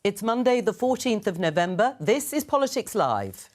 It's Monday, the 14th of November. This is Politics Live.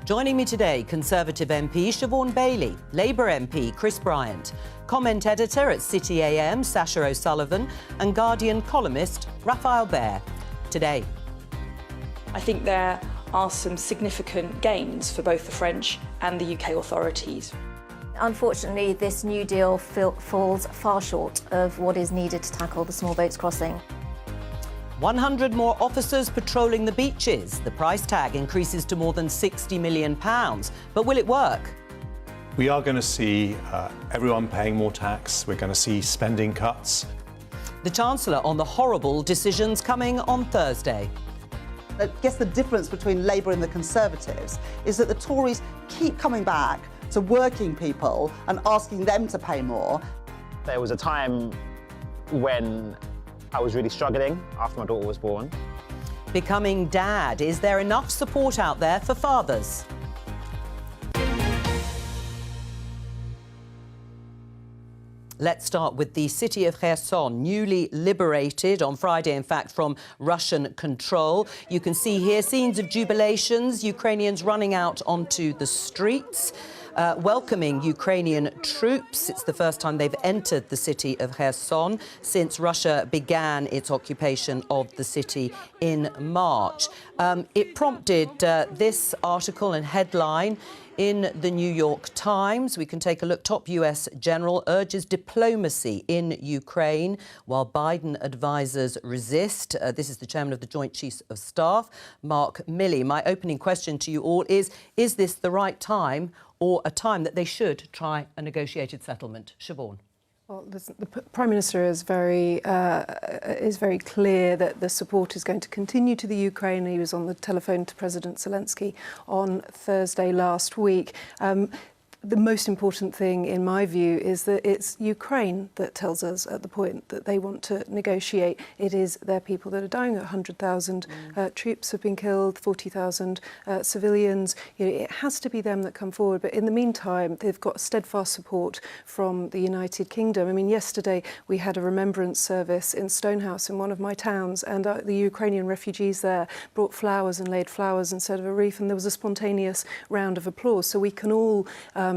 Joining me today, Conservative MP Siobhan Bailey, Labour MP Chris Bryant, comment editor at City AM Sasha O'Sullivan and Guardian columnist Raphael Behr. Today, I think there are some significant gains for both the French and the UK authorities. Unfortunately, this new deal falls far short of what is needed to tackle the small boats crossing. 100 more officers patrolling the beaches. The price tag increases to more than £60 million. But will it work? We are going to see everyone paying more tax. We're going to see spending cuts. The Chancellor on the horrible decisions coming on Thursday. I guess the difference between Labour and the Conservatives is that the Tories keep coming back to working people and asking them to pay more. There was a time when I was really struggling after my daughter was born. Becoming dad. Is there enough support out there for fathers? Let's start with the city of Kherson, newly liberated on Friday, in fact, from Russian control. You can see here scenes of jubilations, Ukrainians running out onto the streets, welcoming Ukrainian troops. It's the first time they've entered the city of Kherson since Russia began its occupation of the city in March. It prompted this article and headline in the New York Times. We can take a look. Top US general urges diplomacy in Ukraine while Biden advisors resist. This is the chairman of the Joint Chiefs of Staff, Mark Milley. My opening question to you all is this the right time or a time that they should try a negotiated settlement? Siobhan. Well, the Prime Minister is very clear that the support is going to continue to the Ukraine. He was on the telephone to President Zelensky on Thursday last week. The most important thing, in my view, is that it's Ukraine that tells us at the point that they want to negotiate. It is their people that are dying. 100,000 troops have been killed, 40,000 civilians. You know, it has to be them that come forward. But in the meantime, they've got steadfast support from the United Kingdom. I mean, yesterday we had a remembrance service in Stonehouse in one of my towns, and the Ukrainian refugees there brought flowers and laid flowers instead of a wreath, and there was a spontaneous round of applause. So we can all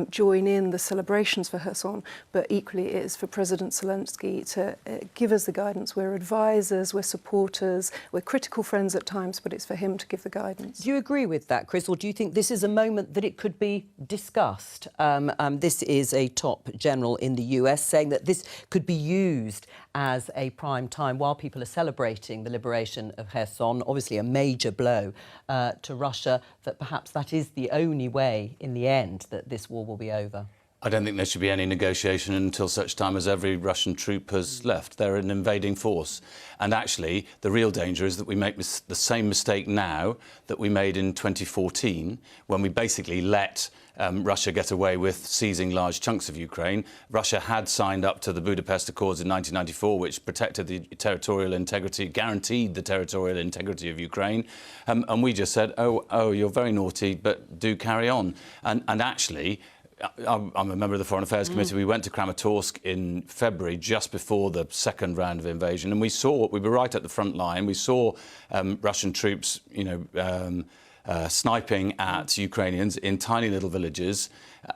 join in the celebrations for Kherson, but equally it is for President Zelensky to give us the guidance. We're advisors, we're supporters, we're critical friends at times, but it's for him to give the guidance. Do you agree with that, Chris, or do you think this is a moment that it could be discussed? This is a top general in the US saying that this could be used as a prime time while people are celebrating the liberation of Kherson, obviously a major blow to Russia, that perhaps that is the only way in the end that this war will be over. I don't think there should be any negotiation until such time as every Russian troop has left. They're an invading force. And actually, the real danger is that we make the same mistake now that we made in 2014, when we basically let Russia get away with seizing large chunks of Ukraine. Russia had signed up to the Budapest Accords in 1994, which protected the territorial integrity, guaranteed the territorial integrity of Ukraine. And we just said, oh, you're very naughty, but do carry on. And actually, I'm a member of the Foreign Affairs Committee. We went to Kramatorsk in February, just before the second round of invasion, and we were right at the front line. We saw Russian troops, sniping at Ukrainians in tiny little villages,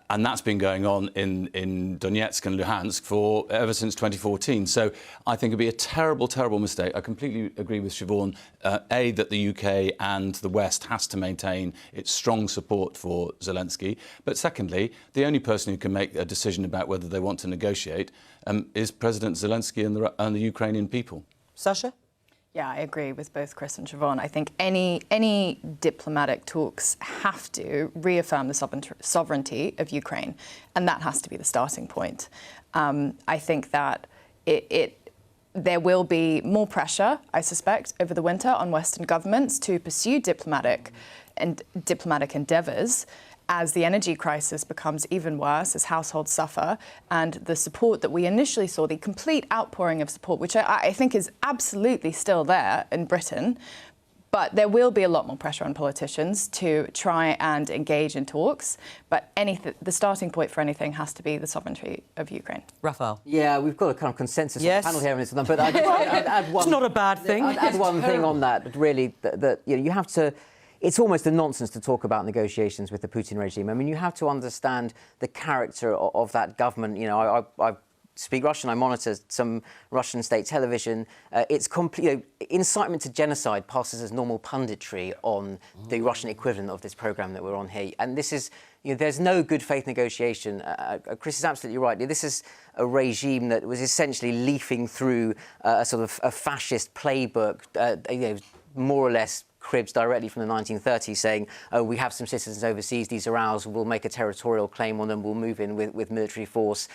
and that's been going on in Donetsk and Luhansk ever since 2014. So I think it'd be a terrible, terrible mistake. I completely agree with Siobhan, that the UK and the West has to maintain its strong support for Zelensky. But secondly, the only person who can make a decision about whether they want to negotiate is President Zelensky and the Ukrainian people. Sasha? Yeah, I agree with both Chris and Siobhan. I think any diplomatic talks have to reaffirm the sovereignty of Ukraine, and that has to be the starting point. I think that there will be more pressure, I suspect, over the winter on Western governments to pursue diplomatic endeavours. as the energy crisis becomes even worse, as households suffer, and the support that we initially saw, the complete outpouring of support, which I think is absolutely still there in Britain, but there will be a lot more pressure on politicians to try and engage in talks. But the starting point for anything has to be the sovereignty of Ukraine. Raphael? Yeah, we've got a kind of consensus on the panel here on this, but I'd add one. It's not a bad thing. I'd add one thing on that, really, that you have to. It's almost a nonsense to talk about negotiations with the Putin regime. I mean, you have to understand the character of that government. You know, I speak Russian. I monitor some Russian state television. It's complete. Incitement to genocide passes as normal punditry on the Russian equivalent of this program that we're on here. And this is, there's no good faith negotiation. Chris is absolutely right. This is a regime that was essentially leafing through a sort of a fascist playbook, more or less cribs directly from the 1930s, saying, oh, we have some citizens overseas, these are ours, we'll make a territorial claim on them, we'll move in with military force.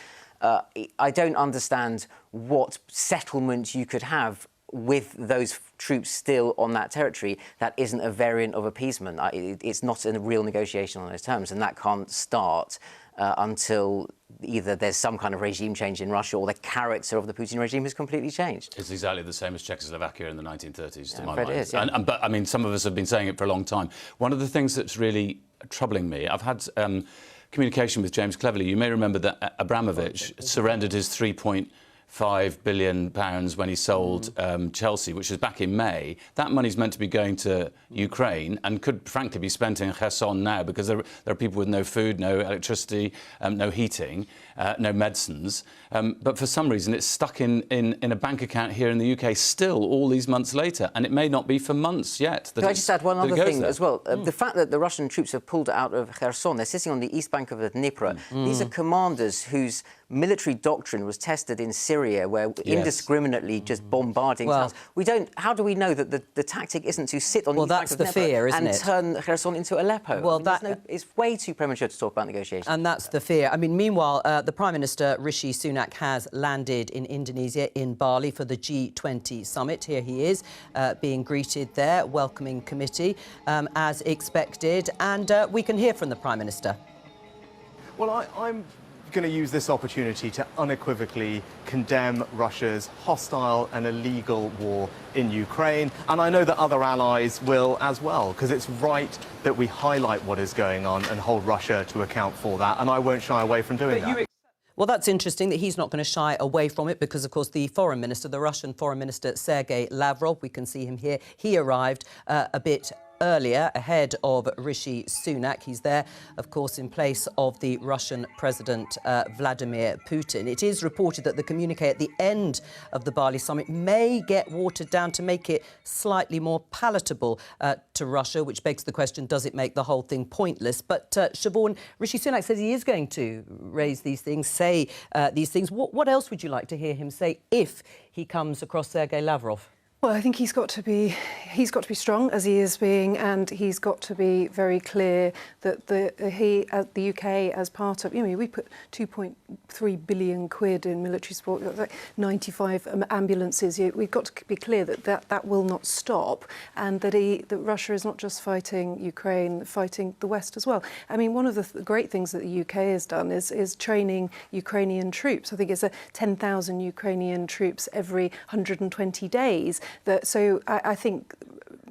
I don't understand what settlement you could have with those troops still on that territory that isn't a variant of appeasement. It's not a real negotiation on those terms, and that can't start until either there's some kind of regime change in Russia or the character of the Putin regime has completely changed. It's exactly the same as Czechoslovakia in the 1930s, to my mind. mind. It is, yeah. But, I mean, some of us have been saying it for a long time. One of the things that's really troubling me, I've had communication with James Cleverly. You may remember that Abramovich surrendered his £3.5 billion when he sold Chelsea, which is back in May. That money's meant to be going to Ukraine and could, frankly, be spent in Kherson now, because there are people with no food, no electricity, no heating, no medicines. But for some reason, it's stuck in a bank account here in the UK still all these months later, and it may not be for months yet. Can I just add one other thing as well? The fact that the Russian troops have pulled out of Kherson, they're sitting on the east bank of the Dnieper. These are commanders whose military doctrine was tested in Syria, where indiscriminately just bombarding towns. How do we know that the tactic isn't to sit on the east bank of the fear, isn't and it? turn Kherson into Aleppo? Well, it's way too premature to talk about negotiations. And that's the fear. I mean, meanwhile, the Prime Minister, Rishi Sunak, has landed in Indonesia, in Bali, for the G20 summit. Here he is, being greeted there, welcoming committee, as expected. And we can hear from the Prime Minister. Well, I'm going to use this opportunity to unequivocally condemn Russia's hostile and illegal war in Ukraine. And I know that other allies will as well, because it's right that we highlight what is going on and hold Russia to account for that. And I won't shy away from doing that. Well, that's interesting that he's not going to shy away from it, because, of course, the foreign minister, the Russian foreign minister, Sergei Lavrov, we can see him here. He arrived a bit earlier, ahead of Rishi Sunak. He's there, of course, in place of the Russian President Vladimir Putin. It is reported that the communique at the end of the Bali summit may get watered down to make it slightly more palatable to Russia, which begs the question, does it make the whole thing pointless? But Siobhan, Rishi Sunak says he is going to raise these things, say these things. What else would you like to hear him say if he comes across Sergei Lavrov? Well, I think he's got to be strong, as he is being, and he's got to be very clear that the UK, as part of, we put 2.3 billion quid in military support, 95 ambulances. We've got to be clear that will not stop, and that Russia is not just fighting Ukraine, fighting the West as well. I mean, one of the great things that the UK has done is training Ukrainian troops. I think it's 10,000 Ukrainian troops every 120 days. So I think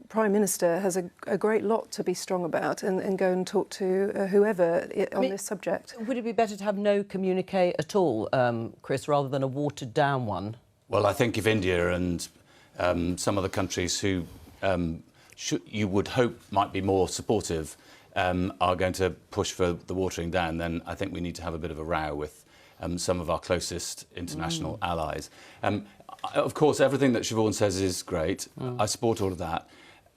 Prime Minister has a great lot to be strong about and go and talk to whoever on this subject. Would it be better to have no communique at all, Chris, rather than a watered-down one? Well, I think if India and some other countries who you would hope might be more supportive are going to push for the watering down, then I think we need to have a bit of a row with some of our closest international allies. Of course, everything that Siobhan says is great. I support all of that.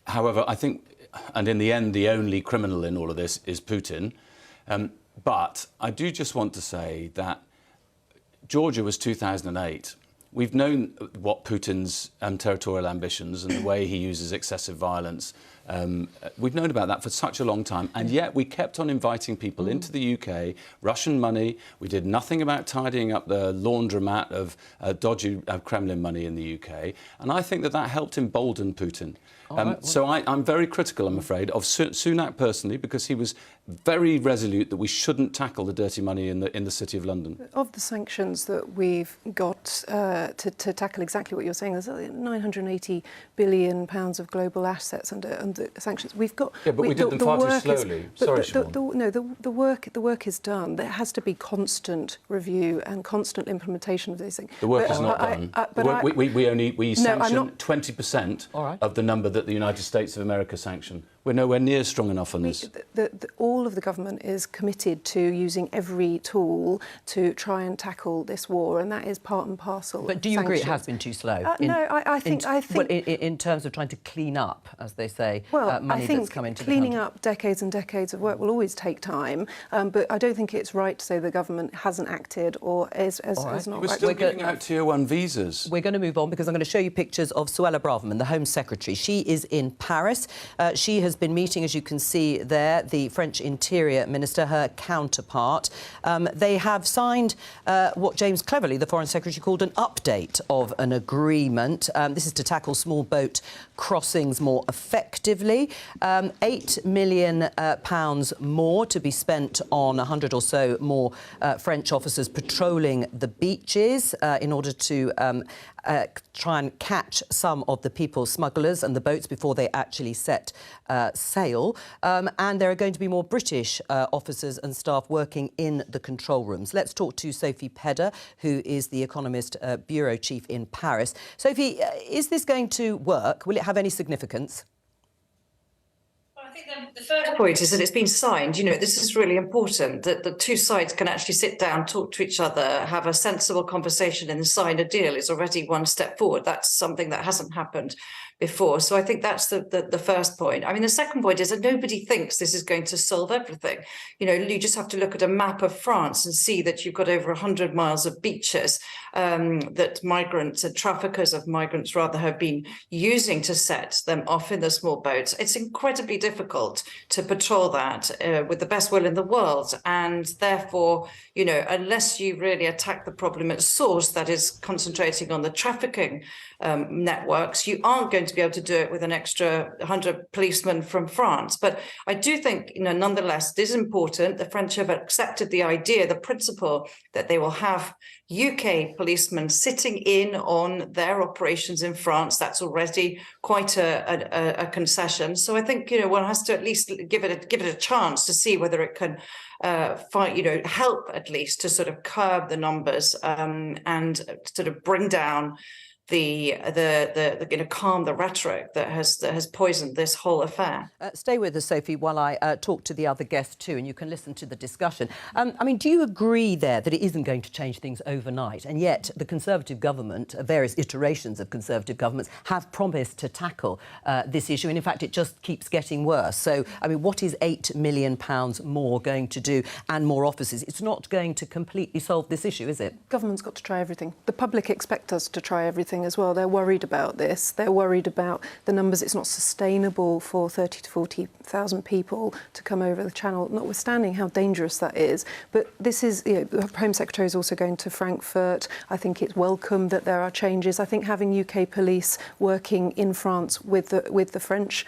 However, I think, and in the end, the only criminal in all of this is Putin. But I do just want to say that Georgia was 2008. We've known what Putin's territorial ambitions and the way he uses excessive violence We've known about that for such a long time, and yet we kept on inviting people into the UK, Russian money. We did nothing about tidying up the laundromat of dodgy Kremlin money in the UK, and I think that helped embolden Putin. So I'm very critical, I'm afraid, of Sunak personally, because he was very resolute that we shouldn't tackle the dirty money in the City of London. Of the sanctions that we've got to tackle exactly what you're saying, there's £980 billion of global assets under sanctions. We've got... Yeah, but we did them far too slowly. Sorry, Siobhan. The work is done. There has to be constant review and constant implementation of these things. The work is not done. We sanction 20% of the number that the United States of America sanction. We're nowhere near strong enough on this. All of the government is committed to using every tool to try and tackle this war, and that is part and parcel. But do you agree it has been too slow? No, I think... in terms of trying to clean up, as they say, money that's come into the country. Cleaning up decades and decades of work will always take time, but I don't think it's right to say the government hasn't acted or is not... We're still giving out Tier 1 visas. We're going to move on because I'm going to show you pictures of Suella Braverman, the Home Secretary. She is in Paris. She has been meeting, as you can see there, the French Interior Minister, her counterpart. They have signed what James Cleverly, the Foreign Secretary, called an update of an agreement. This is to tackle small boat crossings more effectively. £8 million more to be spent on 100 or so more French officers patrolling the beaches in order to try and catch some of the people smugglers and the boats before they actually set sail. And there are going to be more British officers and staff working in the control rooms. Let's talk to Sophie Pedder, who is the Economist Bureau Chief in Paris. Sophie, is this going to work? Will it have any significance? I think the first point is that it's been signed. You know, this is really important, that the two sides can actually sit down, talk to each other, have a sensible conversation and sign a deal. Is already one step forward. That's something that hasn't happened before. So I think that's the first point. I mean, the second point is that nobody thinks this is going to solve everything. You know, you just have to look at a map of France and see that you've got over 100 miles of beaches that migrants and traffickers of migrants rather have been using to set them off in the small boats. It's incredibly difficult to patrol that with the best will in the world. And therefore, you know, unless you really attack the problem at source, that is concentrating on the trafficking networks, you aren't going to be able to do it with an extra 100 policemen from France. But I do think, you know, nonetheless, it is important. The French have accepted the idea, the principle that they will have UK policemen sitting in on their operations in France. That's already quite a concession. So I think, you know, one has to at least give it a chance to see whether it can help at least to sort of curb the numbers and sort of bring down calm the rhetoric that has poisoned this whole affair. Stay with us, Sophie, while I talk to the other guests too, and you can listen to the discussion. I mean, do you agree there that it isn't going to change things overnight? And yet the Conservative government, various iterations of Conservative governments, have promised to tackle this issue, and in fact it just keeps getting worse. So, I mean, what is £8 million more going to do, and more officers? It's not going to completely solve this issue, is it? Government's got to try everything. The public expect us to try everything as well. They're worried about this. They're worried about the numbers. It's not sustainable for 30 to 40,000 people to come over the channel, notwithstanding how dangerous that is. But this is, you know, the Home Secretary is also going to Frankfurt. I think it's welcome that there are changes. I think having UK police working in France with the French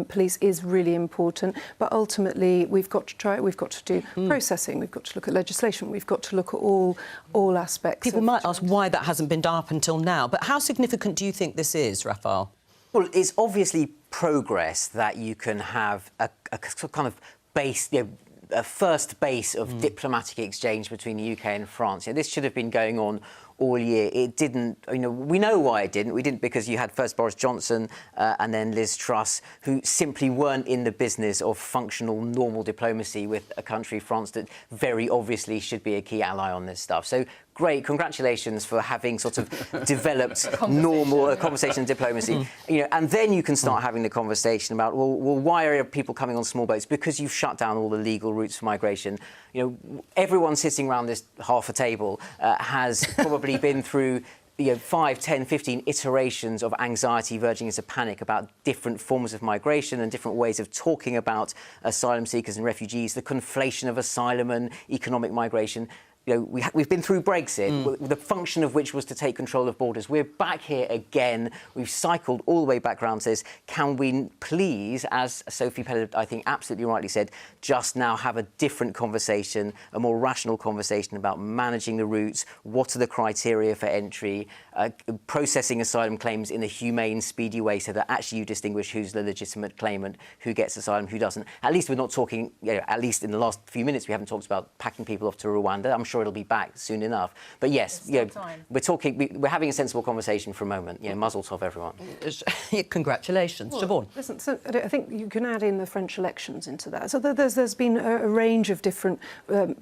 police is really important. But ultimately, we've got to try it. We've got to do processing. We've got to look at legislation. We've got to look at all aspects. People might ask why that hasn't been done up until now, but how significant do you think this is, Raphael? Well, it's obviously progress that you can have a kind of base, you know, a first base of diplomatic exchange between the UK and France. You know, this should have been going on all year. It didn't, you know, we know why it didn't. We didn't because you had first Boris Johnson and then Liz Truss, who simply weren't in the business of functional, normal diplomacy with a country, France, that very obviously should be a key ally on this stuff. So great, congratulations for having sort of developed normal conversation and diplomacy. You know, and then you can start having the conversation about, well, why are people coming on small boats? Because you've shut down all the legal routes for migration. You know, everyone sitting around this half a table has probably been through 5, 10, 15 iterations of anxiety verging into panic about different forms of migration and different ways of talking about asylum seekers and refugees, the conflation of asylum and economic migration. We've been through Brexit, the function of which was to take control of borders. We're back here again. We've cycled all the way back around. Says, can we please, as Sophie Pellet, I think, absolutely rightly said, just now have a different conversation, a more rational conversation about managing the routes, what are the criteria for entry, processing asylum claims in a humane, speedy way so that actually you distinguish who's the legitimate claimant, who gets asylum, who doesn't. At least we're not talking, at least in the last few minutes, we haven't talked about packing people off to Rwanda. I'm sure it'll be back soon enough. But yes, we're having a sensible conversation for a moment. Muzzle tov, everyone. Congratulations, Siobhan. Listen, so I think you can add in the French elections into that. So there's been a range of different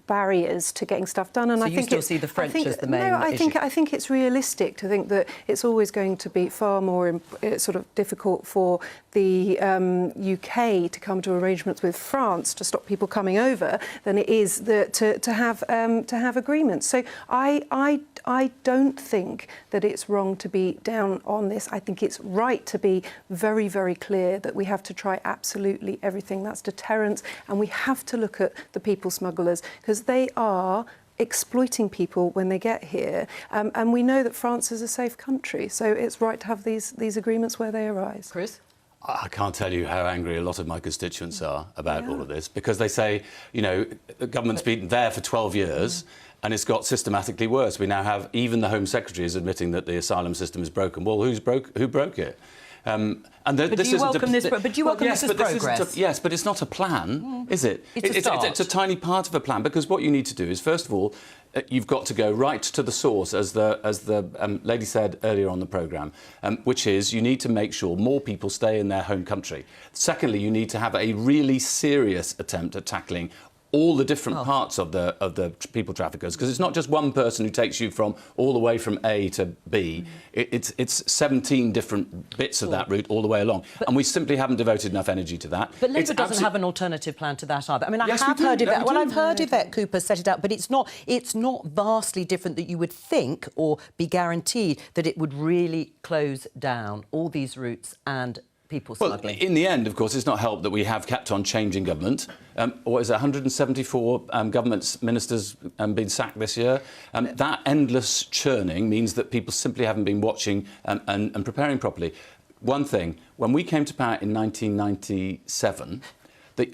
barriers to getting stuff done, and so I think you still see the French as the main issue? I think it's realistic to think that it's always going to be far more sort of difficult for the UK to come to arrangements with France to stop people coming over than it is to have agreements. So I don't think that it's wrong to be down on this. I think it's right to be very, very clear that we have to try absolutely everything. That's deterrence, and we have to look at the people smugglers because they are exploiting people when they get here, and we know that France is a safe country, so it's right to have these agreements where they arise. Chris? I can't tell you how angry a lot of my constituents are about all of this, because they say, the government's been there for 12 years and it's got systematically worse. We now have even the Home Secretary is admitting that the asylum system is broken. Well, who broke it? But do you welcome this as progress? Yes, but it's not a plan, is it? It's a tiny part of a plan, because what you need to do is, first of all, you've got to go right to the source, as the lady said earlier on the programme, which is you need to make sure more people stay in their home country. Secondly, you need to have a really serious attempt at tackling all the different parts of the people traffickers, because it's not just one person who takes you from all the way from A to B. It's 17 different bits of that route all the way along, and we simply haven't devoted enough energy to that. But Labour doesn't have an alternative plan to that either. I mean, I've heard Yvette Cooper set it out, but it's not vastly different that you would think or be guaranteed that it would really close down all these routes and people smuggling. Well, in the end, of course, it's not helped that we have kept on changing government. What is it, 174 government ministers been sacked this year? That endless churning means that people simply haven't been watching and preparing properly. One thing, when we came to power in 1997...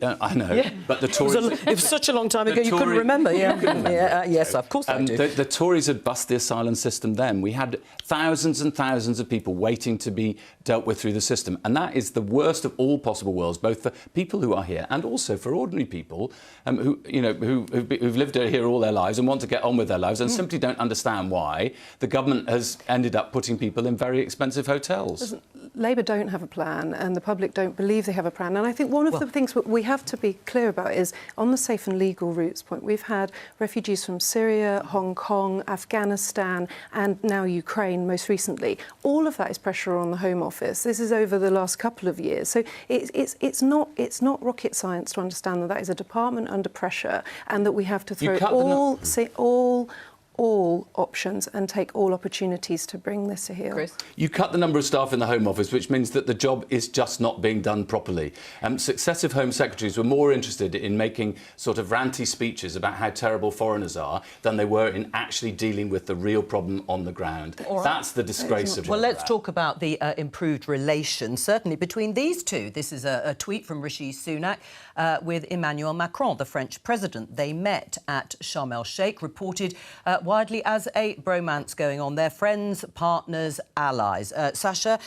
I know, but the Tories... It was such a long time ago, you couldn't remember. Yes, of course I do. The Tories had bust the asylum system then. We had thousands and thousands of people waiting to be dealt with through the system, and that is the worst of all possible worlds, both for people who are here and also for ordinary people who've lived here all their lives and want to get on with their lives and simply don't understand why the government has ended up putting people in very expensive hotels. Labour don't have a plan, and the public don't believe they have a plan. And I think one of the things we have to be clear about is, on the safe and legal routes point, we've had refugees from Syria, Hong Kong, Afghanistan, and now Ukraine most recently. All of that is pressure on the Home Office. This is over the last couple of years. So it's not rocket science to understand that that is a department under pressure, and that we have to throw all options and take all opportunities to bring this to heel. Chris? You cut the number of staff in the Home Office, which means that the job is just not being done properly. Successive Home Secretaries were more interested in making sort of ranty speeches about how terrible foreigners are than they were in actually dealing with the real problem on the ground. Right. That's the disgrace of it. Well, let's talk about the improved relations, certainly between these two. This is a tweet from Rishi Sunak with Emmanuel Macron, the French president. They met at Sharm el-Sheikh, reported widely as a bromance going on. They're friends, partners, allies. Sasha,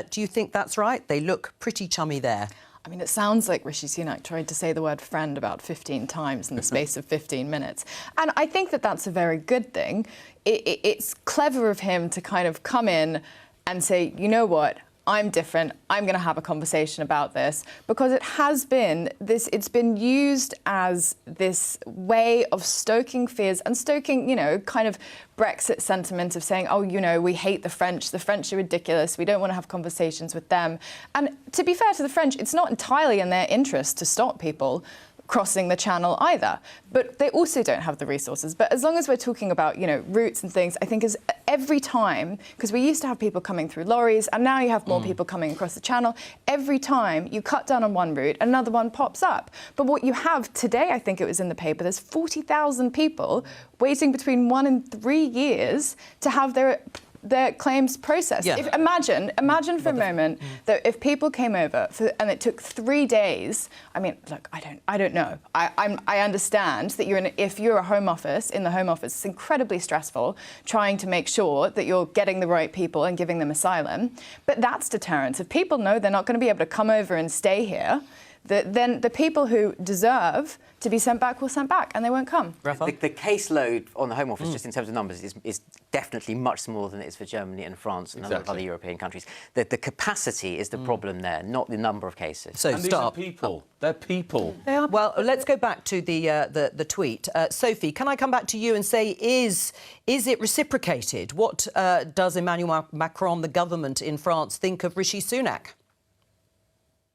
do you think that's right? They look pretty chummy there. I mean, it sounds like Rishi Sunak tried to say the word friend about 15 times in the space of 15 minutes. And I think that that's a very good thing. It's clever of him to kind of come in and say, you know what, I'm different, I'm going to have a conversation about this, because it has been this, it's been used as this way of stoking fears and stoking, kind of Brexit sentiment of saying, oh, we hate the French are ridiculous, we don't want to have conversations with them. And to be fair to the French, it's not entirely in their interest to stop people crossing the channel either. But they also don't have the resources. But as long as we're talking about, you know, routes and things, I think is every time, because we used to have people coming through lorries and now you have more people coming across the channel, every time you cut down on one route, another one pops up. But what you have today, I think it was in the paper, there's 40,000 people waiting between 1 and 3 years to have their claims processed. Yeah. Imagine for a moment that if people came over and it took 3 days. I mean, look, I don't know. I understand that if you're a Home Office, in the Home Office, it's incredibly stressful trying to make sure that you're getting the right people and giving them asylum. But that's deterrence. If people know they're not going to be able to come over and stay here, then the people who deserve to be sent back will send back, and they won't come. The caseload on the Home Office, just in terms of numbers, is definitely much smaller than it is for Germany and France and other European countries. The capacity is the problem there, not the number of cases. So and these are people. They're people. They are. Well, let's go back to the tweet. Sophie, can I come back to you and say, is it reciprocated? What does Emmanuel Macron, the government in France, think of Rishi Sunak?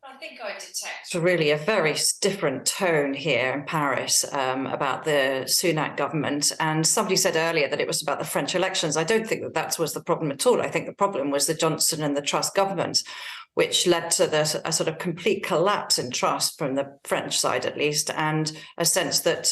I think I detect really a very different tone here in Paris about the Sunak government. And somebody said earlier that it was about the French elections. I don't think that was the problem at all. I think the problem was the Johnson and the Truss government, which led to a sort of complete collapse in trust from the French side, at least, and a sense that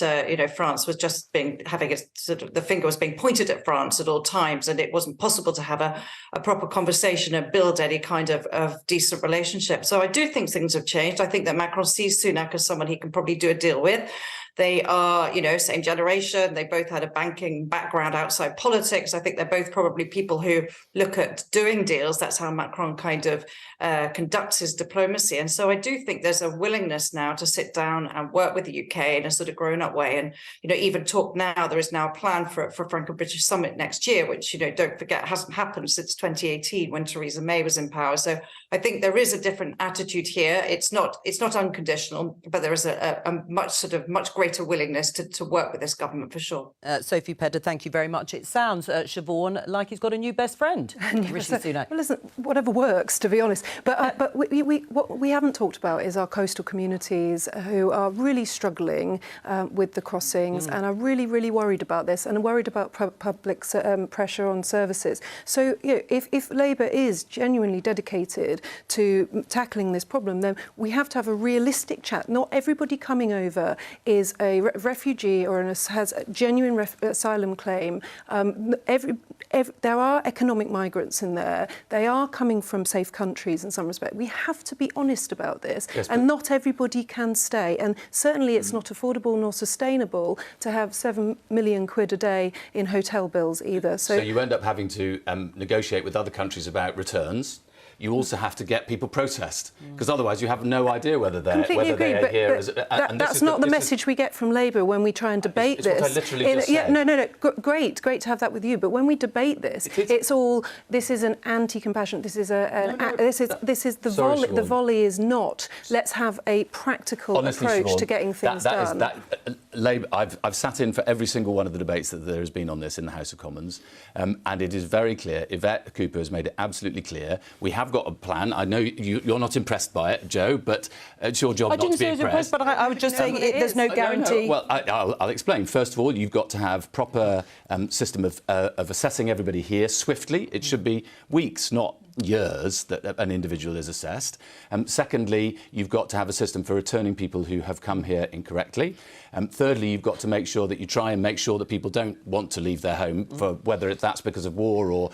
France was just having the finger was being pointed at France at all times, and it wasn't possible to have a proper conversation and build any kind of decent relationship. So I do think things have changed. I think that Macron sees Sunak as someone he can probably do a deal with. They are, same generation. They both had a banking background outside politics. I think they're both probably people who look at doing deals. That's how Macron kind of conducts his diplomacy. And so I do think there's a willingness now to sit down and work with the UK in a sort of grown-up way. And, even talk now, there is now a plan for a Franco-British summit next year, which, don't forget, hasn't happened since 2018 when Theresa May was in power. So I think there is a different attitude here. It's not unconditional, but there is a much greater willingness to work with this government for sure. Sophie Pedder, thank you very much. It sounds, Siobhan, like he's got a new best friend, Rishi Sunak. Well, listen, whatever works, to be honest. But what we haven't talked about is our coastal communities who are really struggling with the crossings and are really, really worried about this and are worried about public pressure on services. So, if Labour is genuinely dedicated to tackling this problem, then we have to have a realistic chat. Not everybody coming over is a refugee or has a genuine asylum claim. There are economic migrants in there. They are coming from safe countries in some respect. We have to be honest about this. Yes, and not everybody can stay. And certainly it's not affordable nor sustainable to have £7 million a day in hotel bills either. So you end up having to negotiate with other countries about returns. You also have to get people processed, because otherwise you have no idea whether they are here. That's not the message we get from Labour when we try and debate this. What I literally just said. No. Great to have that with you. But when we debate this, it's all this is an anti-compassion. This is the volley. The volley is not. Let's have a practical approach to getting things done. Labour. I've sat in for every single one of the debates that there has been on this in the House of Commons, and it is very clear. Yvette Cooper has made it absolutely clear. We have got a plan. I know you're not impressed by it, Joe, but it's your job not to be impressed. I didn't say it was impressed, but I was just saying there's no guarantee. Well, I'll explain. First of all, you've got to have proper system of assessing everybody here swiftly. It should be weeks, not years, that an individual is assessed. Secondly, you've got to have a system for returning people who have come here incorrectly. Thirdly, you've got to make sure that you try and make sure that people don't want to leave their home, for whether that's because of war or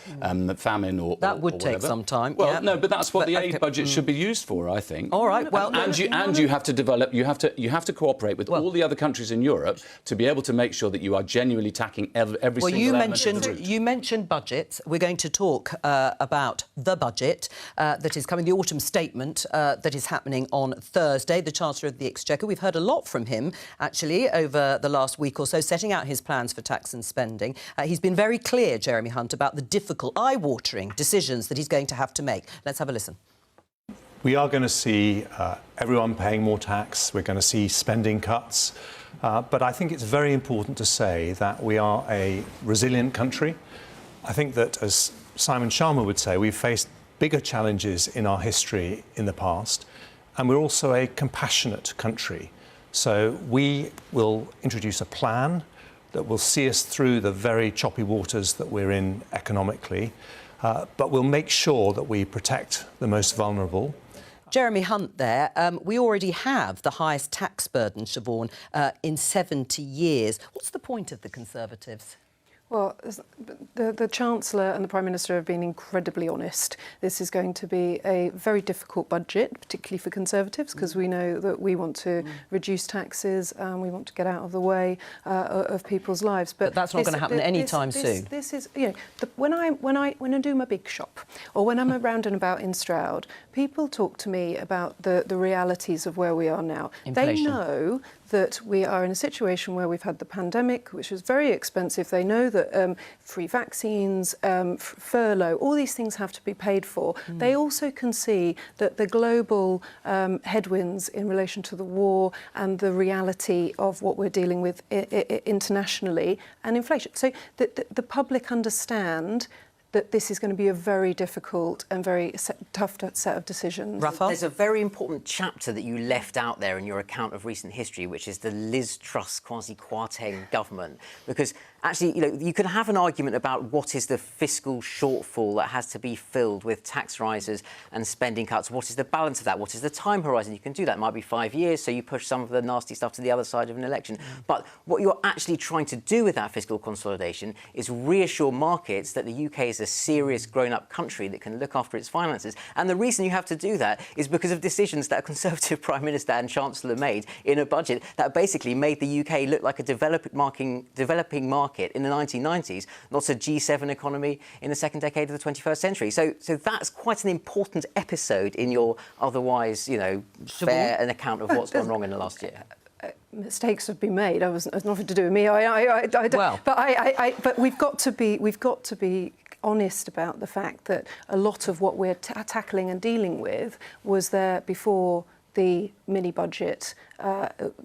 famine or that would or take some time. Well, yeah. no, but that's what the aid budget should be used for, I think. All right. Well, you have to develop. You have to cooperate with all the other countries in Europe to be able to make sure that you are genuinely tackling every single element of the route. You mentioned budgets. We're going to talk about the budget that is coming, the autumn statement that is happening on Thursday. The Chancellor of the Exchequer. We've heard a lot from him actually over the last week or so, setting out his plans for tax and spending. He's been very clear, Jeremy Hunt, about the difficult, eye-watering decisions that he's going to have to make. Let's have a listen. We are going to see everyone paying more tax. We're going to see spending cuts. But I think it's very important to say that we are a resilient country. I think that, as Simon Sharma would say, we've faced bigger challenges in our history in the past. And we're also a compassionate country. So we will introduce a plan that will see us through the very choppy waters that we're in economically, but we'll make sure that we protect the most vulnerable. Jeremy Hunt there. We already have the highest tax burden, Siobhan, in 70 years. What's the point of the Conservatives? Well, the Chancellor and the Prime Minister have been incredibly honest. This is going to be a very difficult budget, particularly for Conservatives, because we know that we want to reduce taxes and we want to get out of the way of people's lives. But that's not going to happen anytime soon. This is, you know, when I do my big shop, or when I'm around and about in Stroud, people talk to me about the realities of where we are now. Inflation. They know that we are in a situation where we've had the pandemic, which was very expensive. They know that free vaccines, furlough, all these things have to be paid for. They also can see that the global headwinds in relation to the war and the reality of what we're dealing with internationally and inflation. So the public understand that this is going to be a very difficult and very tough set of decisions. Raphael? There's a very important chapter that you left out there in your account of recent history, which is the Liz Truss quasi-Kwarteng government. Because actually, you know, you can have an argument about what is the fiscal shortfall that has to be filled with tax rises and spending cuts. What is the balance of that? What is the time horizon? You can do that. It might be 5 years, so you push some of the nasty stuff to the other side of an election. But what you're actually trying to do with that fiscal consolidation is reassure markets that the UK is a serious grown-up country that can look after its finances. And the reason you have to do that is because of decisions that a Conservative Prime Minister and Chancellor made in a budget that basically made the UK look like a developing market in the 1990s, not a G7 economy in the second decade of the 21st century. So that's quite an important episode in your otherwise, you know, fair an account of what's gone wrong in the last year. Mistakes have been made. It's nothing to do with me. But we've got to be honest about the fact that a lot of what we're tackling and dealing with was there before the mini-budget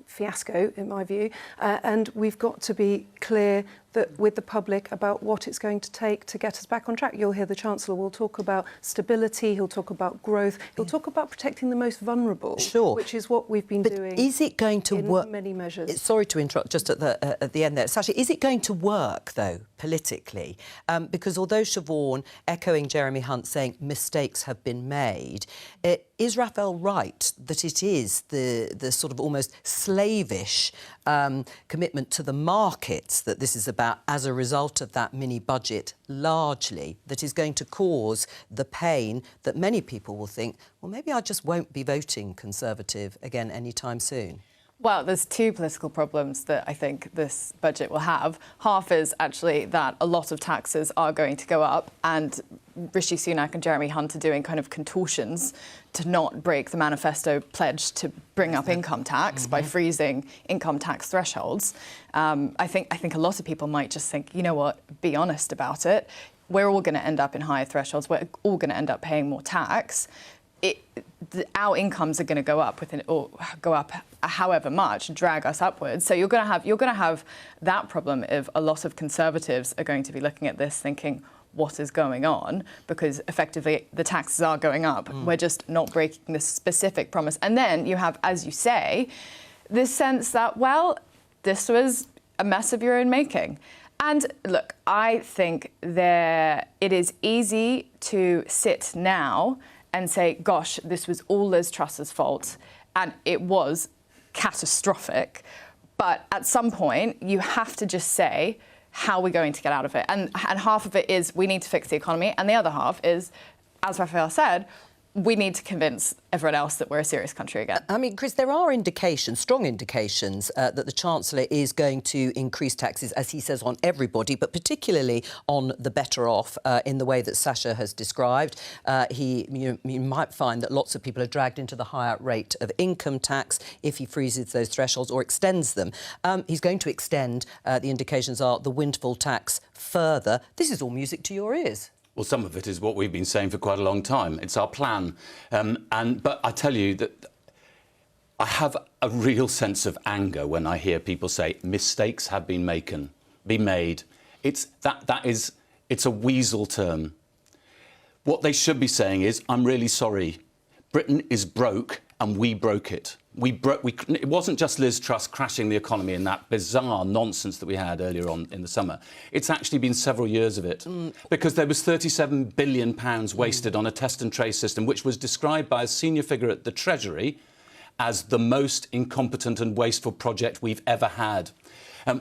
fiasco, in my view, and we've got to be clear that with the public about what it's going to take to get us back on track. You'll hear the Chancellor will talk about stability, he'll talk about growth, he'll talk about protecting the most vulnerable, which is what we've been doing. Is it going to work? Many measures. Sorry to interrupt just at the end there. Sacha, is it going to work, though, politically? Because although Siobhan, echoing Jeremy Hunt, saying mistakes have been made, is Raphael right that it is the sort of almost slavish commitment to the markets that this is about as a result of that mini-budget largely that is going to cause the pain that many people will think, well, maybe I just won't be voting Conservative again anytime soon? Well, there's two political problems that I think this budget will have. Half is actually that a lot of taxes are going to go up, and Rishi Sunak and Jeremy Hunt are doing kind of contortions to not break the manifesto pledge to bring up income tax by freezing income tax thresholds. I think a lot of people might just think, you know what, be honest about it. We're all going to end up in higher thresholds. We're all going to end up paying more tax. Our incomes are going to go up or go up however much, drag us upwards. So you're going to have that problem of a lot of Conservatives are going to be looking at this thinking, what is going on? Because effectively the taxes are going up. We're just not breaking this specific promise. And then you have, as you say, this sense that, well, this was a mess of your own making. And look, I think it is easy to sit now and say, gosh, this was all Liz Truss's fault, and it was catastrophic. But at some point, you have to just say, how are we going to get out of it? And half of it is we need to fix the economy, and the other half is, as Raphael said, we need to convince everyone else that we're a serious country again. I mean, Chris, there are indications, strong indications, that the Chancellor is going to increase taxes, as he says, on everybody, but particularly on the better off in the way that Sacha has described. You might find that lots of people are dragged into the higher rate of income tax if he freezes those thresholds or extends them. He's going to extend, the indications are, the windfall tax further. This is all music to your ears. Well, some of it is what we've been saying for quite a long time. It's our plan. But I tell you that I have a real sense of anger when I hear people say mistakes have been made. It's a weasel term. What they should be saying is, I'm really sorry. Britain is broke and we broke it. It wasn't just Liz Truss crashing the economy in that bizarre nonsense that we had earlier on in the summer. It's actually been several years of it, because there was £37 billion wasted on a test and trace system, which was described by a senior figure at the Treasury as the most incompetent and wasteful project we've ever had.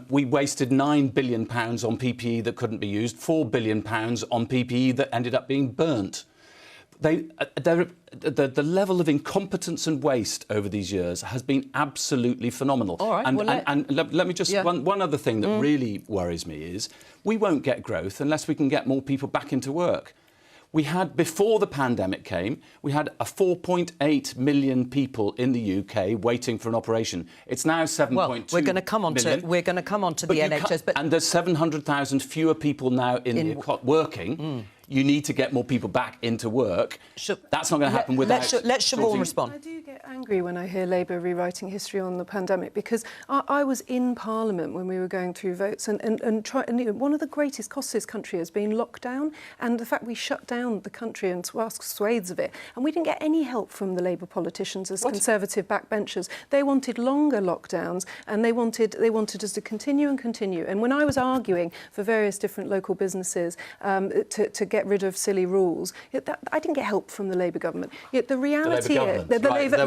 We wasted £9 billion on PPE that couldn't be used, £4 billion on PPE that ended up being burnt. The level of incompetence and waste over these years has been absolutely phenomenal. All right, and let me just... One other thing that really worries me is we won't get growth unless we can get more people back into work. We had, before the pandemic came, we had 4.8 million people in the UK waiting for an operation. It's now 7.2 million. We're going to come on to the NHS, and there's 700,000 fewer people now working. You need to get more people back into work. That's not going to happen without... Let Siobhan respond. I do get angry when I hear Labour rewriting history on the pandemic, because I was in Parliament when we were going through votes, and one of the greatest costs this country has been lockdown, and the fact we shut down the country and swathes of it, and we didn't get any help from the Labour politicians as Conservative backbenchers. They wanted longer lockdowns, and they wanted us to continue and continue. And when I was arguing for various different local businesses to get rid of silly rules, I didn't get help from the Labour government. Yet the reality is the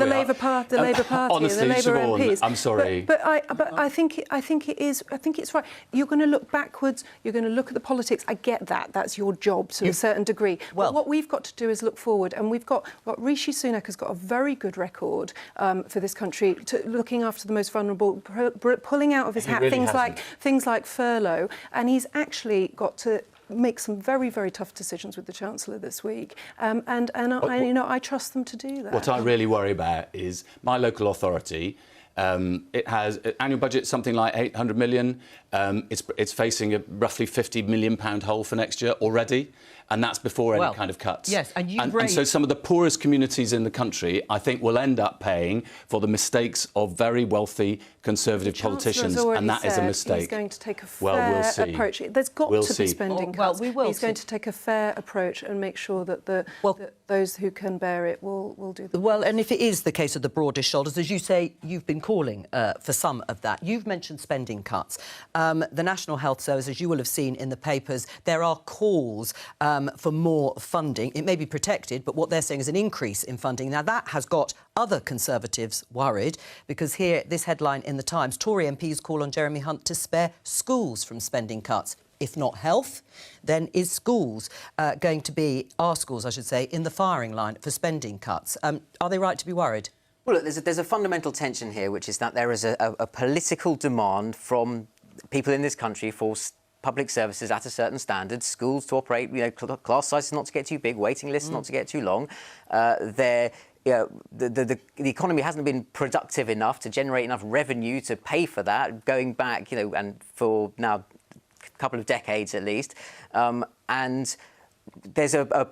Labour Party, honestly, and the Labour Siobhan, MPs. I'm sorry, but I think it's right. You're going to look backwards. You're going to look at the politics. I get that. That's your job to a certain degree. But what we've got to do is look forward, and we've got Rishi Sunak has got a very good record for this country, looking after the most vulnerable, pulling out of his hat things like furlough, and he's actually got to make some very, very tough decisions with the Chancellor this week, I trust them to do that. What I really worry about is my local authority. It has an annual budget something like 800 million. It's facing a roughly £50 million hole for next year already, and that's before any kind of cuts. Yes, and so some of the poorest communities in the country, I think, will end up paying for the mistakes of very wealthy Conservative politicians, and that is a mistake. He's going to take a fair approach. There's got to be spending cuts. He's going to take a fair approach and make sure that that those who can bear it will do that. Well, and if it is the case of the broadest shoulders, as you say, you've been calling for some of that. You've mentioned spending cuts. The National Health Service, as you will have seen in the papers, there are calls for more funding. It may be protected, but what they're saying is an increase in funding. Now, that has got other Conservatives worried, because here, this headline in the Times, Tory MPs call on Jeremy Hunt to spare schools from spending cuts. If not health, then is schools going to be, our schools, I should say, in the firing line for spending cuts? Are they right to be worried? Well, look, there's a fundamental tension here, which is that there is a political demand from people in this country for public services at a certain standard, schools to operate, class sizes not to get too big, waiting lists not to get too long. The economy hasn't been productive enough to generate enough revenue to pay for that, going back, and for now a couple of decades at least. And there's a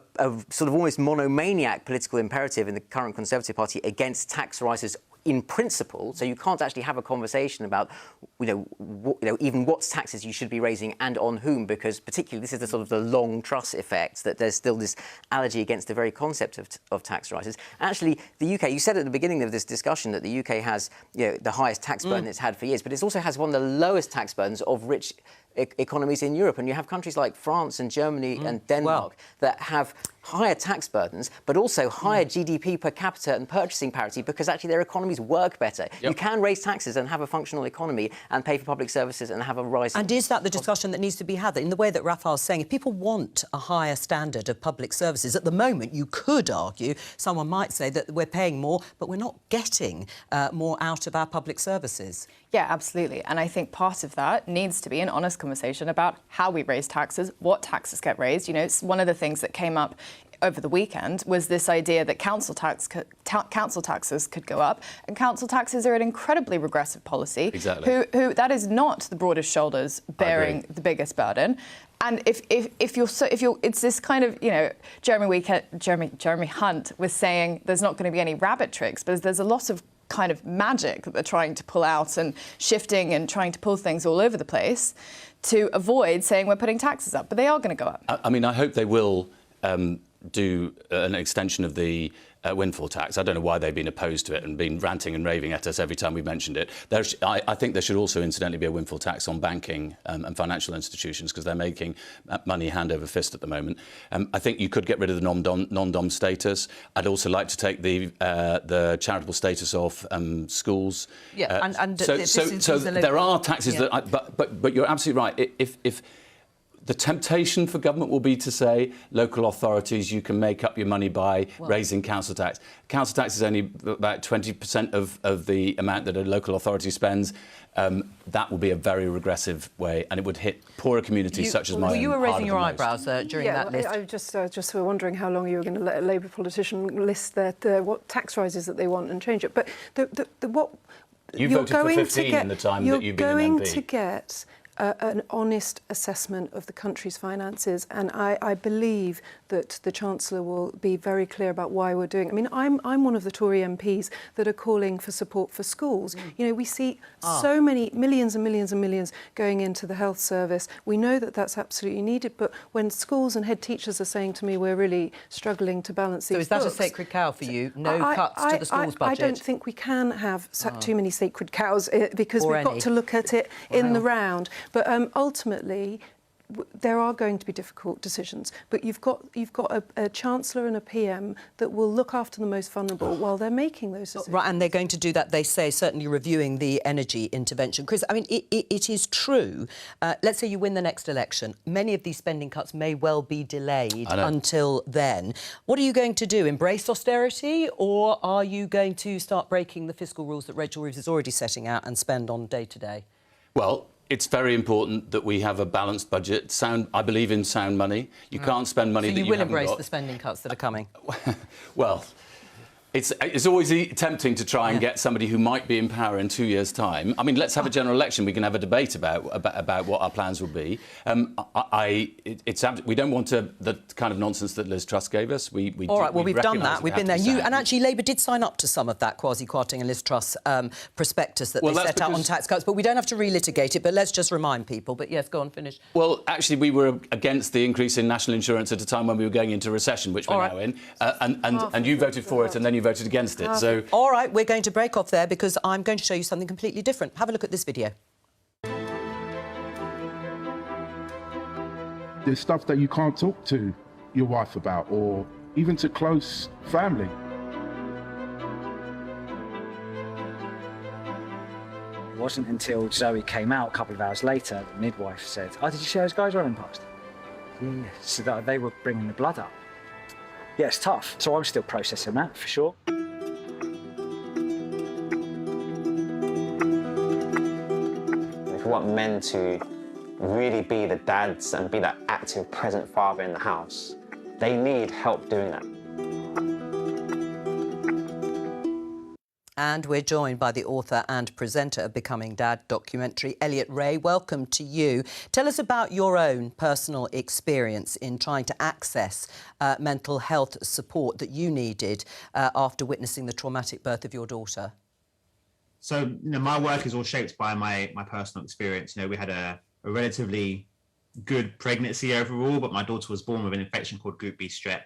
sort of almost monomaniac political imperative in the current Conservative Party against tax rises in principle, so you can't actually have a conversation about, even what taxes you should be raising and on whom, because particularly this is the sort of the long truss effect, that there's still this allergy against the very concept of tax rises. Actually, the UK, you said at the beginning of this discussion that the UK has, the highest tax burden it's had for years, but it also has one of the lowest tax burdens of rich economies in Europe, and you have countries like France and Germany and Denmark that have higher tax burdens, but also higher GDP per capita and purchasing parity, because actually their economies work better. You can raise taxes and have a functional economy and pay for public services and have a rise. And is that the discussion that needs to be had? In the way that Raphael's saying, if people want a higher standard of public services, at the moment you could argue, someone might say that we're paying more, but we're not getting more out of our public services. Yeah, absolutely. And I think part of that needs to be an honest conversation about how we raise taxes, what taxes get raised. It's one of the things that came up over the weekend was this idea that council taxes could go up, and council taxes are an incredibly regressive policy. Exactly. Who that is not the broadest shoulders bearing the biggest burden. And if you're it's this kind of, Jeremy Hunt was saying there's not going to be any rabbit tricks, but there's a lot of kind of magic that they're trying to pull out and shifting and trying to pull things all over the place to avoid saying we're putting taxes up, but they are going to go up. I mean, I hope they will do an extension of the windfall tax. I don't know why they've been opposed to it and been ranting and raving at us every time we've mentioned it. I think there should also, incidentally, be a windfall tax on banking and financial institutions, because they're making money hand over fist at the moment. I think you could get rid of the non-dom status. I'd also like to take the charitable status off schools. Yeah, so there are taxes that, but you're absolutely right. If the temptation for government will be to say, local authorities, you can make up your money by raising council tax. Council tax is only about 20% of the amount that a local authority spends. That will be a very regressive way, and it would hit poorer communities such as mine. Well, you were raising your eyebrows during that list. I just were wondering how long you were going to let a Labour politician list what tax rises that they want and change it. But what you voted for 15 in the time that you've been an MP. You're going to get an honest assessment of the country's finances, and I believe that the Chancellor will be very clear about why we're doing it. I mean, I'm one of the Tory MPs that are calling for support for schools. You know, we see so many millions and millions and millions going into the health service. We know that that's absolutely needed, but when schools and head teachers are saying to me we're really struggling to balance these So is that books, a sacred cow for you? No cuts to the schools budget? I don't think we can have too many sacred cows because we've got to look at it in the round. But ultimately, there are going to be difficult decisions. But you've got a Chancellor and a PM that will look after the most vulnerable while they're making those decisions. Right, and they're going to do that, they say, certainly reviewing the energy intervention. Chris, I mean, it is true. Let's say you win the next election. Many of these spending cuts may well be delayed until then. What are you going to do? Embrace austerity, or are you going to start breaking the fiscal rules that Rachel Reeves is already setting out and spend on day-to-day? Well, it's very important that we have a balanced budget. I believe in sound money. You can't spend money that you haven't got. So you will embrace the spending cuts that are coming? Well, it's always tempting to try and get somebody who might be in power in 2 years' time. I mean, let's have a general election. We can have a debate about what our plans will be. We don't want the kind of nonsense that Liz Truss gave us. All right, well, we've done that. We've been there. And actually, Labour did sign up to some of that Kwasi-Kwarteng and Liz Truss prospectus that they set out on tax cuts. But we don't have to relitigate it. But let's just remind people. But yes, go on, finish. Well, actually, we were against the increase in national insurance at a time when we were going into recession, which we're now in. And you voted for it, and then you voted against it. So, all right, we're going to break off there because I'm going to show you something completely different. Have a look at this video. There's stuff that you can't talk to your wife about, or even to close family. It wasn't until Zoe came out a couple of hours later, the midwife said, "Oh, did you see those guys running past?" Yeah, so that they were bringing the blood up. Yeah, it's tough. So I'm still processing that, for sure. If we want men to really be the dads and be that active, present father in the house, they need help doing that. And we're joined by the author and presenter of Becoming Dad documentary, Elliot Ray. Welcome to you. Tell us about your own personal experience in trying to access mental health support that you needed after witnessing the traumatic birth of your daughter. So, my work is all shaped by my personal experience. We had a relatively good pregnancy overall, but my daughter was born with an infection called Group B strep.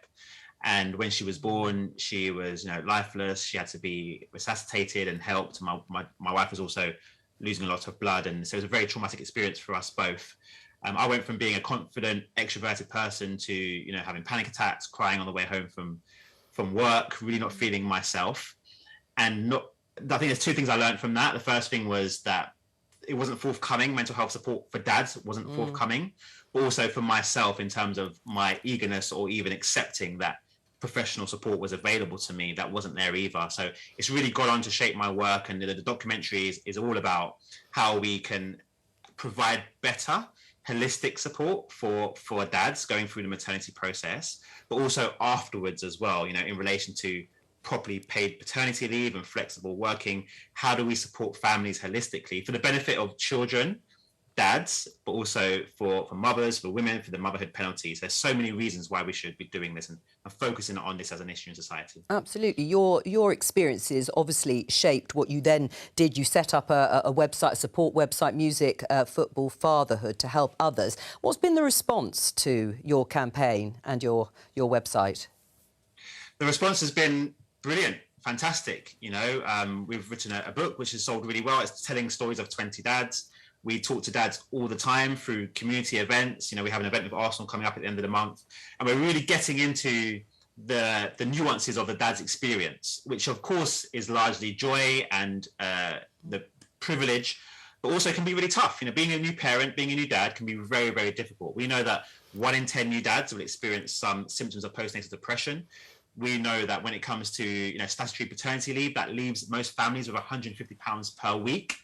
And when she was born, she was, lifeless. She had to be resuscitated and helped. My wife was also losing a lot of blood, and so it was a very traumatic experience for us both. I went from being a confident, extroverted person to, having panic attacks, crying on the way home from work, really not feeling myself. And I think there's two things I learned from that. The first thing was that it wasn't forthcoming. Mental health support for dads wasn't forthcoming, but also for myself in terms of my eagerness or even accepting that professional support was available to me, that wasn't there either. So it's really gone on to shape my work, and the documentary is all about how we can provide better holistic support for dads going through the maternity process, but also afterwards as well, in relation to properly paid paternity leave and flexible working. How do we support families holistically for the benefit of children, dads, but also for mothers, for women, for the motherhood penalties. There's so many reasons why we should be doing this and focusing on this as an issue in society. Absolutely. Your experiences obviously shaped what you then did. You set up a website, a support website, Music, Football, Fatherhood, to help others. What's been the response to your campaign and your website? The response has been brilliant, fantastic. You know, we've written a book which has sold really well. It's telling stories of 20 dads. We talk to dads all the time through community events. You know, we have an event with Arsenal coming up at the end of the month, and we're really getting into the nuances of the dad's experience, which of course is largely joy and the privilege, but also can be really tough. You know, being a new parent, being a new dad can be very, very difficult. We know that 1 in 10 new dads will experience some symptoms of postnatal depression. We know that when it comes to, you know, statutory paternity leave, that leaves most families with £150 per week.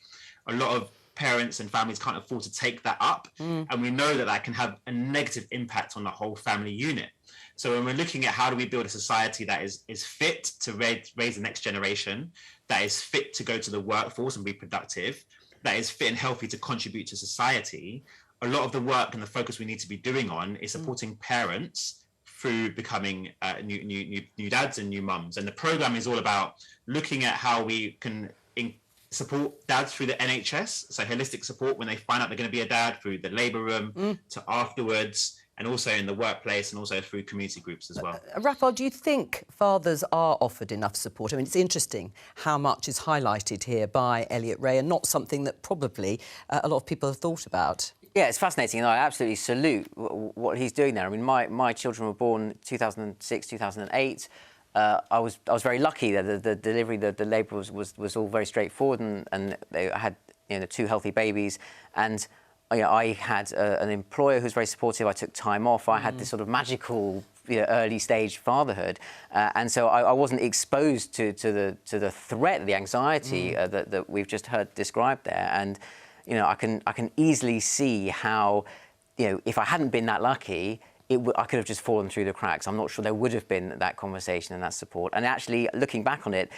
A lot of parents and families can't afford to take that up. And we know that that can have a negative impact on the whole family unit. So when we're looking at how do we build a society that is fit to raise the next generation, that is fit to go to the workforce and be productive, that is fit and healthy to contribute to society, a lot of the work and the focus we need to be doing on is supporting parents through becoming new dads and new mums. And the programme is all about looking at how we can support dads through the NHS, so holistic support when they find out they're going to be a dad, through the labour room to afterwards, and also in the workplace, and also through community groups as well. Raphael, do you think fathers are offered enough support? I mean, it's interesting how much is highlighted here by Elliot Ray, and not something that probably a lot of people have thought about. Yeah, it's fascinating, and I absolutely salute what he's doing there. I mean, my children were born 2006, 2008. I was very lucky that the delivery, the labour was all very straightforward, and they had, you know, 2 healthy babies, and you know, I had an employer who was very supportive. I took time off. I had this sort of magical, you know, early stage fatherhood, and so I wasn't exposed to the threat, the anxiety that we've just heard described there. And you know, I can easily see how, you know, if I hadn't been that lucky, I could have just fallen through the cracks. I'm not sure there would have been that conversation and that support. And actually, looking back on it,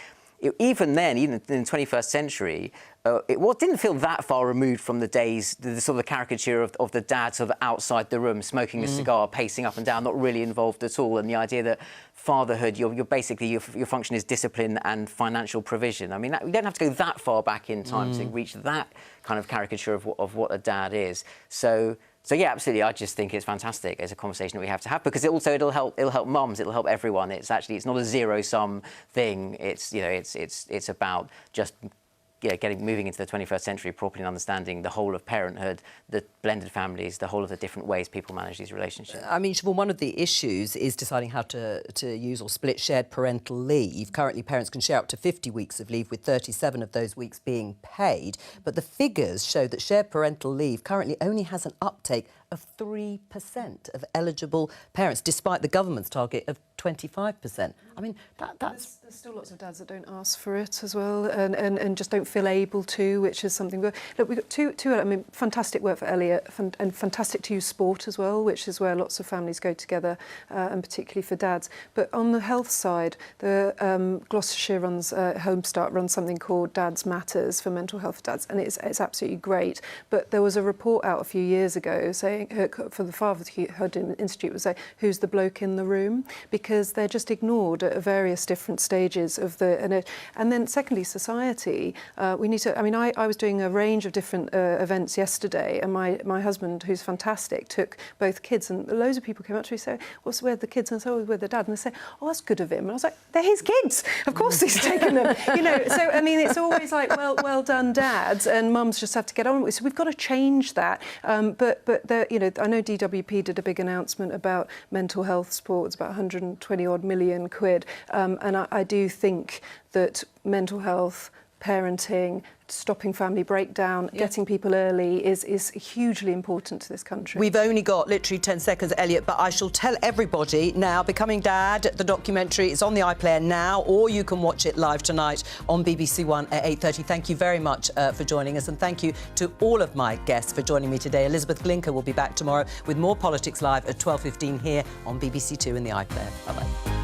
even then, even in the 21st century, it didn't feel that far removed from the days, the sort of caricature of the dad sort of outside the room, smoking a cigar, pacing up and down, not really involved at all. And the idea that fatherhood, you're basically, your function is discipline and financial provision. I mean, you don't have to go that far back in time to reach that kind of caricature of what a dad is. So yeah, absolutely. I just think it's fantastic. It's a conversation that we have to have, because it'll help mums. It'll help everyone. It's not a zero-sum thing. It's, you know, it's about just, yeah, moving into the 21st century properly and understanding the whole of parenthood, the blended families, the whole of the different ways people manage these relationships. I mean, Siobhan, one of the issues is deciding how to use or split shared parental leave. Currently, parents can share up to 50 weeks of leave, with 37 of those weeks being paid. But the figures show that shared parental leave currently only has an uptake of 3% of eligible parents, despite the government's target of 25%. I mean, that's... There's still lots of dads that don't ask for it as well, and just don't feel able to, which is something... Look, we've got two I mean, fantastic work for Elliot, and fantastic to use sport as well, which is where lots of families go together, and particularly for dads. But on the health side, the Gloucestershire Home Start runs something called Dads Matters for mental health for dads, and it's absolutely great. But there was a report out a few years ago saying, for the Fatherhood Institute, was saying, who's the bloke in the room? Because they're just ignored at various different stages of the... And then secondly, society, we need to... I mean, I was doing a range of different events yesterday, and my husband, who's fantastic, took both kids, and loads of people came up to me and said, where are the kids? And I said, oh, where the dad? And they say, oh, that's good of him. And I was like, they're his kids. Of course he's taken them. You know, so, I mean, it's always like, well done, dads, and mums just have to get on with it. So we've got to change that. But you know, I know DWP did a big announcement about mental health support. It's about 120-odd million quid. And I do think that mental health, parenting, stopping family breakdown, getting people early is hugely important to this country. We've only got literally 10 seconds, Elliot, but I shall tell everybody now, Becoming Dad, the documentary, is on the iPlayer now, or you can watch it live tonight on BBC One at 8:30. Thank you very much for joining us, and thank you to all of my guests for joining me today. Elizabeth Glinker will be back tomorrow with more Politics Live at 12:15 here on BBC Two in the iPlayer. Bye-bye.